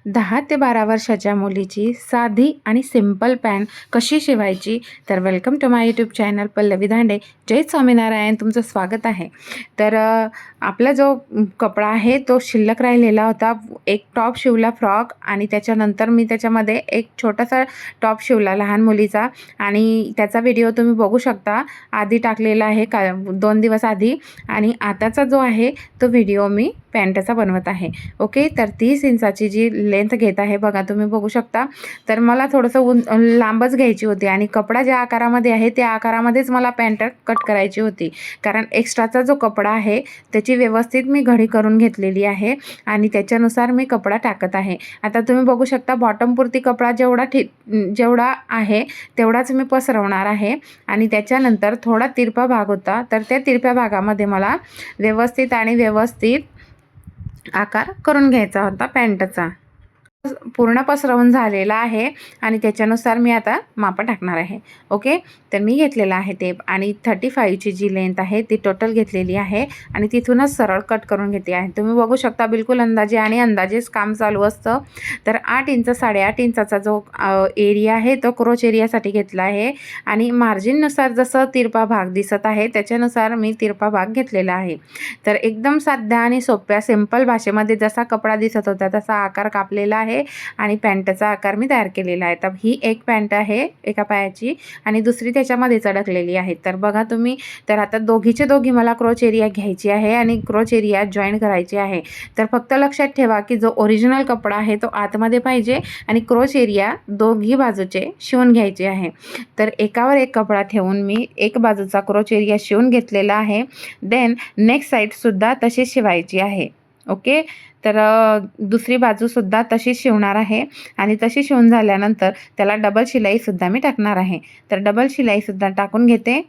10 ते 12 वर्षाच्या मुलीची साधी आणि सिंपल पॅन्ट कशी शिवायची. तर welcome to my YouTube channel Pallavi Dhande. जय स्वामीनारायण. तुमचं स्वागत आहे. तर आपला जो कपडा आहे तो शिल्लक राहिलेला होता. एक टॉप शिवला फ्रॉक आणि त्याच्यानंतर मी त्याच्यामध्ये एक छोटासा टॉप शिवला लहान मुलीचा आणि त्याचा व्हिडिओ तुम्ही बघू शकता. आधी टाकलेला आहे 2 दिवस आधी आणि आताचा जो आहे तो व्हिडिओ मी पॅन्टचा बनवत आहे. ओके, तर 30 इंचाची जी लेंथ घेत आहे बघा, तुम्ही बघू शकता. तर मला थोडंसं लांबच घ्यायची होती आणि कपडा ज्या आकारामध्ये आहे त्या आकारामध्येच मला पॅन्ट कट करायची होती, कारण एक्स्ट्राचा जो कपडा आहे त्याची व्यवस्थित मी घडी करून घेतलेली आहे आणि त्याच्यानुसार मी कपडा टाकत आहे. आता तुम्ही बघू शकता बॉटमपुरती कपडा जेवढा आहे तेवढाच मी पसरवणार आहे आणि त्याच्यानंतर थोडा तिरपा भाग होता, तर त्या तिरप्या भागामध्ये मला व्यवस्थित आकार करून घ्यायचा होता पॅन्टचा. पूर्ण पसरवून झालेला आहे आणि त्याच्यानुसार मी आता माप टाकणार आहे. ओके, तर मी घेतलेला आहे टेप आणि 35ची जी लेंथ आहे ती टोटल घेतलेली आहे आणि तिथूनच सरळ कट करून घेते आहे. तुम्ही बघू शकता बिलकुल अंदाजे आणि अंदाजेच काम चालू असतं. तर 8 इंच 8.5 इंचाचा जो एरिया आहे तो क्रोच एरियासाठी घेतला आहे आणि मार्जिननुसार जसं तिरपा भाग दिसत आहे त्याच्यानुसार मी तिरपा भाग घेतलेला आहे. तर एकदम साध्या आणि सोप्या सिंपल भाषेमध्ये जसा कपडा दिसत होता तसा आकार कापलेला आहे आणि पॅन्टचा आकार मी तयार केलेला आहे. तर ही एक पॅन्ट आहे एका पायाची आणि दुसरी त्याच्यामध्येच अडकलेली आहे. तर बघा तुम्ही, तर आता दोघी मला क्रोच एरिया घ्यायची आहे आणि क्रोच एरिया जॉईन करायची आहे. तर फक्त लक्षात ठेवा की जो ओरिजिनल कपडा आहे तो आतमध्ये पाहिजे आणि क्रोच एरिया दोघी बाजूचे शिवून घ्यायचे आहे. तर एकावर एक कपडा ठेवून मी एक बाजूचा क्रोच एरिया शिवून घेतलेला आहे. देन नेक्स्ट साईडसुद्धा तशीच शिवायची आहे. ओके, तर दुसरी बाजूसुद्धा तशीच शिवणार आहे आणि तशी शिवून झाल्यानंतर त्याला डबल शिलाईसुद्धा मी टाकणार आहे. तर डबल शिलाईसुद्धा टाकून घेते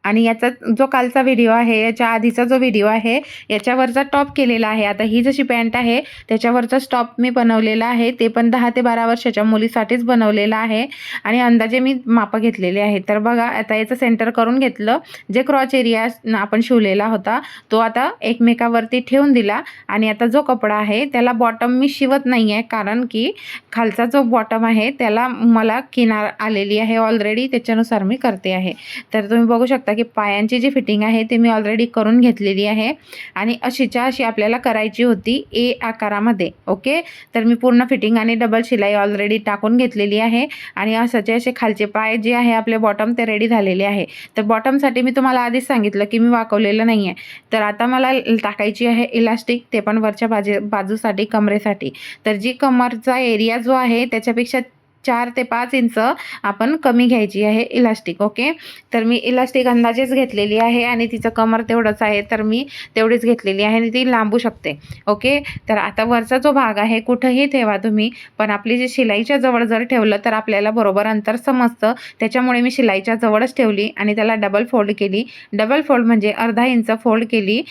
आणि याचा जो कालचा व्हिडिओ आहे, याच्या आधीचा जो व्हिडिओ आहे याच्यावरचा टॉप केलेला आहे. आता ही जशी पॅन्ट आहे त्याच्यावरचा टॉप मी बनवलेला आहे, ते पण 10 ते 12 वर्षाच्या मुलीसाठीच बनवलेला आहे आणि अंदाजे मी मापं घेतलेले आहे. तर बघा, आता याचं सेंटर करून घेतलं. जे क्रॉच एरिया आपण शिवलेला होता तो आता एकमेकावरती ठेवून दिला आणि आता जो कपडा आहे त्याला बॉटम मी शिवत नाही आहे, कारण की खालचा जो बॉटम आहे त्याला मला किनार आलेली आहे ऑलरेडी, त्याच्यानुसार मी करते आहे. तर तुम्ही बघू शकता की पायांची जी फिटिंग आहे ते मी ऑलरेडी करून घेतलेली आहे आणि अशीच्या अशी आपल्याला करायची होती ए आकारामध्ये. ओके, तर मी पूर्ण फिटिंग आणि डबल शिलाई ऑलरेडी टाकून घेतलेली आहे आणि असे खालचे पाय जे आहे आपले बॉटम ते रेडी झालेले आहे. तर बॉटमसाठी मी तुम्हाला आधीच सांगितलं की मी वाकवलेलं नाही आहे. तर आता मला टाकायची आहे इलास्टिक, ते पण वरच्या बाजूसाठी कमरेसाठी. तर जी कमरचा एरिया जो आहे त्याच्यापेक्षा 4 ते 5 इंच आपण कमी घ्यायची आहे इलास्टिक. ओके, तर मी इलास्टिक अंदाजेच घेतलेली आहे आणि तिचं कमर तेवढंच आहे तर मी तेवढीच घेतलेली आहे आणि ती लांबू शकते. ओके, तर आता वरचा जो भाग आहे कुठंही ठेवा तुम्ही, पण आपली जी शिलाईच्या जवळ जर ठेवलं तर आपल्याला बरोबर अंतर समजतं. त्याच्यामुळे मी शिलाईच्या जवळच ठेवली आणि त्याला डबल फोल्ड केली. डबल फोल्ड म्हणजे अर्धा इंच फोल्ड केली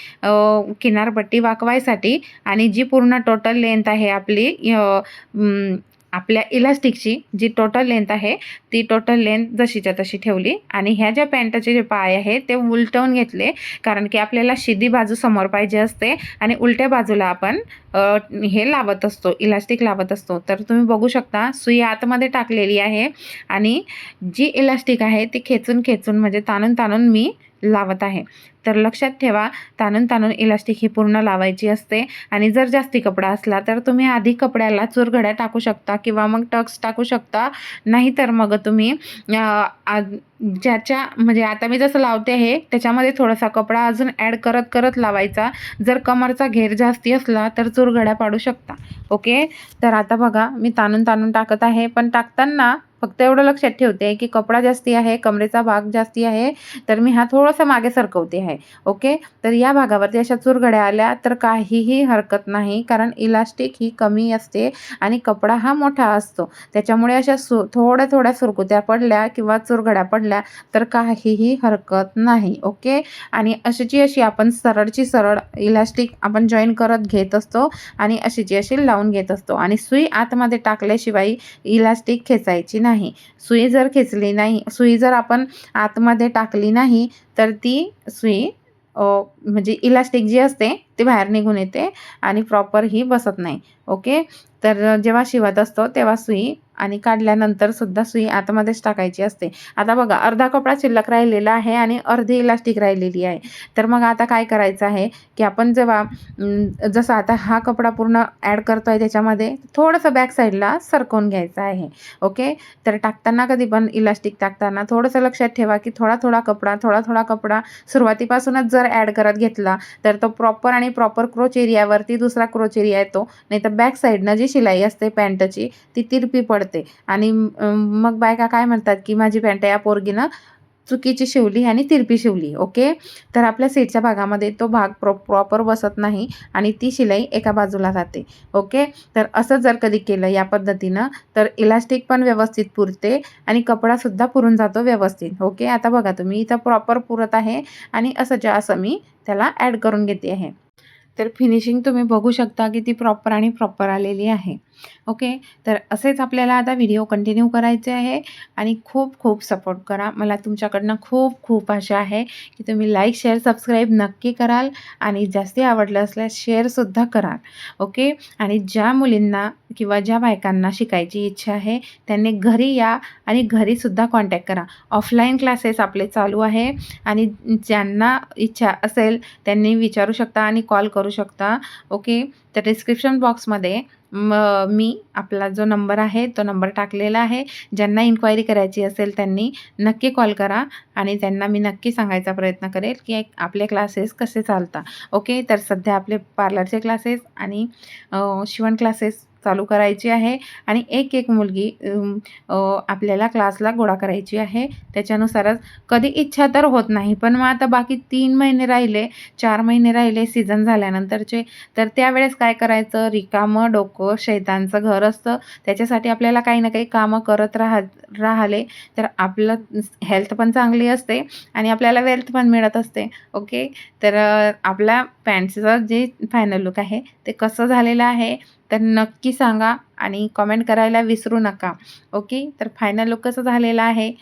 किनारपट्टी वाकवायसाठी आणि जी पूर्ण टोटल लेंथ आहे आपल्या इलास्टिकची जी टोटल लेंथ आहे ती टोटल लेंथ जशीच्या तशी ठेवली आणि ह्या ज्या पॅन्टचे जे पाय आहेत ते उलटवून घेतले, कारण की आपल्याला शिदी बाजू समोर पाहिजे असते आणि उलट्या बाजूला आपण हे लावत असतो, इलास्टिक लावत असतो. तर तुम्ही बघू शकता सुई आतमध्ये टाकलेली आहे आणि जी इलास्टिक आहे ती खेचून म्हणजे ताणून मी लावत आहे. तर लक्षात ठेवा, ताणून इलास्टिक ही पूर्ण लावायची असते आणि जर जास्ती कपडा असला तर तुम्ही आधी कपड्याला चुरघड्या टाकू शकता किंवा मग टक्स टाकू शकता. नाहीतर मग तुम्ही ज्याच्या म्हणजे आता मी जसं लावते आहे त्याच्यामध्ये थोडासा कपडा अजून ॲड करत लावायचा. जर कमरचा घेर जास्ती असला तर चुरघड्या पाडू शकता. ओके, तर आता बघा मी ताणून टाकत आहे, पण टाकताना फक्त एवढं लक्षात ठेवते की कपडा जास्ती आहे, कमरेचा भाग जास्ती आहे, तर मी हा थोडासा मागे सरकवते आहे. ओके, तर या भागावरती अशा चुरघड्या आल्या तर काहीही हरकत नाही, कारण इलास्टिक ही कमी असते आणि कपडा हा मोठा असतो. त्याच्यामुळे अशा थोड्या सुरकुत्या पडल्या किंवा चुरघड्या पडल्या तर काहीही हरकत नाही. ओके, आणि अशी आपण सरळ इलास्टिक आपण जॉईन करत घेत असतो आणि अशी लावून घेत असतो आणि सुई आतमध्ये टाकल्याशिवाय इलास्टिक खेचायची नाही. सुई जर आपण आतमध्ये टाकली नाही तर ती सुई म्हणजे इलास्टिक जी असते ते बाहेर निघून येते आणि प्रॉपर ही बसत नाही. ओके, तर जेव्हा शिवत असतो तेव्हा सुई आणि काढल्यानंतर सुद्धा सुई आतमध्येच टाकायची असते. आता बघा, अर्धा कपडा शिल्लक राहिलेला आहे आणि अर्धी इलास्टिक राहिलेली आहे. तर मग आता काय करायचं आहे की आपण जेव्हा जसं आता हा कपडा पूर्ण ॲड करतो आहे त्याच्यामध्ये, थोडंसं बॅक साईडला सरकवून घ्यायचं आहे. ओके, तर टाकताना कधी पण इलास्टिक टाकताना थोडंसं लक्षात ठेवा की थोडा थोडा कपडा सुरुवातीपासूनच जर ॲड करत घेतला तर तो प्रॉपर क्रोच एरियावरती दुसरा क्रोच एरिया येतो. नाहीतर बॅक साईडनं जी शिलाई असते पॅन्टची ती तिरपी पडते आणि मग बायका काय म्हणतात की माझी पॅन्ट या पोरगीनं चुकीची शिवली आणि तिरपी शिवली. ओके, तर आपल्या सीटच्या भागामध्ये तो भाग प्रॉपर बसत नाही आणि ती शिलाई एका बाजूला जाते. ओके, तर असं जर कधी केलं या पद्धतीनं तर इलास्टिक पण व्यवस्थित पुरते आणि कपडासुद्धा पुरून जातो व्यवस्थित. ओके, आता बघा तुम्ही इथं प्रॉपर पुरत आहे आणि असं मी त्याला ॲड करून घेते आहे. तर फिनिशिंग तुम्ही बघू शकता की ती प्रॉपर आलेली आहे. ओके, तर असेच आपल्याला आता व्हिडिओ कंटिन्यू करायचे आहे आणि खूप सपोर्ट करा. मला तुमच्याकडनं खूप आशा आहे की तुम्ही लाईक, शेअर, सबस्क्राईब नक्की कराल आणि जास्ती आवडलं असल्यास शेअरसुद्धा कराल. ओके, आणि ज्या मुलींना किंवा ज्या बायकांना शिकायची इच्छा आहे त्यांनी घरी या आणि घरीसुद्धा कॉन्टॅक्ट करा. ऑफलाईन क्लासेस आपले चालू आहे आणि ज्यांना इच्छा असेल त्यांनी विचारू शकता आणि कॉल करू शकता. ओके, तर डिस्क्रिप्शन बॉक्समध्ये मी आपला जो नंबर आहे तो नंबर टाकलेला आहे. ज्यांना इन्क्वायरी करायची असेल त्यांनी नक्की कॉल करा आणि त्यांना मी नक्की सांगायचा प्रयत्न करेल की आपले क्लासेस कसे चालतात. ओके, तर सध्या आपले पार्लरचे क्लासेस आणि शिवण क्लासेस चालू करायची आहे आणि एक मुलगी आपल्याला क्लासला गोळा करायची आहे. त्याच्यानुसारच कधी इच्छा तर होत नाही, पण मग आता बाकी 3 महिने राहिले, 4 महिने राहिले सीझन झाल्यानंतरचे, तर त्यावेळेस काय करायचं, रिकामं डोकं शैतानचं घर असतं. त्याच्यासाठी आपल्याला काही ना काही कामं करत राहिले तर आपलं हेल्थ पण चांगली असते आणि आपल्याला वेल्थ पण मिळत असते. ओके, तर आपल्या पॅन्टचं जे फायनल लूक आहे ते कसं झालेलं आहे तर नक्की सांगा आणि कमेंट करायला विसरू नका. ओके, तर फायनल लूक कसं झालेलं आहे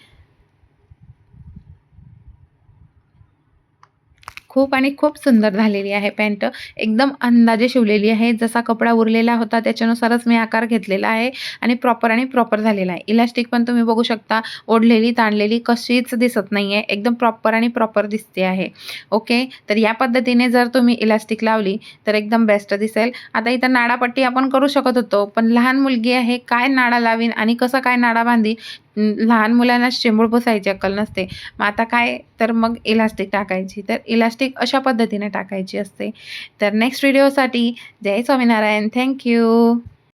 खूप सुंदर झालेली आहे पॅन्ट. एकदम अंदाजे शिवलेली आहे. जसा कपडा उरलेला होता त्याच्यानुसारच मी आकार घेतलेला आहे आणि प्रॉपर झालेला आहे. इलास्टिक पण तुम्ही बघू शकता, ओढलेली ताणलेली कशीच दिसत नाही आहे. एकदम प्रॉपर दिसते आहे. ओके, तर या पद्धतीने जर तुम्ही इलास्टिक लावली तर एकदम बेस्ट दिसेल. आता इथं नाडापट्टी आपण करू शकत होतो, पण लहान मुलगी आहे, काय नाडा लावीन आणि कसं काय नाडा बांधीन. लहान मुलांना शेंबूड पुसायची अक्कल नसते. मग आता काय, तर मग इलास्टिक टाकायची. तर इलास्टिक अशा पद्धतीने टाकायची असते. तर नेक्स्ट व्हिडिओसाठी जय स्वामीनारायण. Thank you.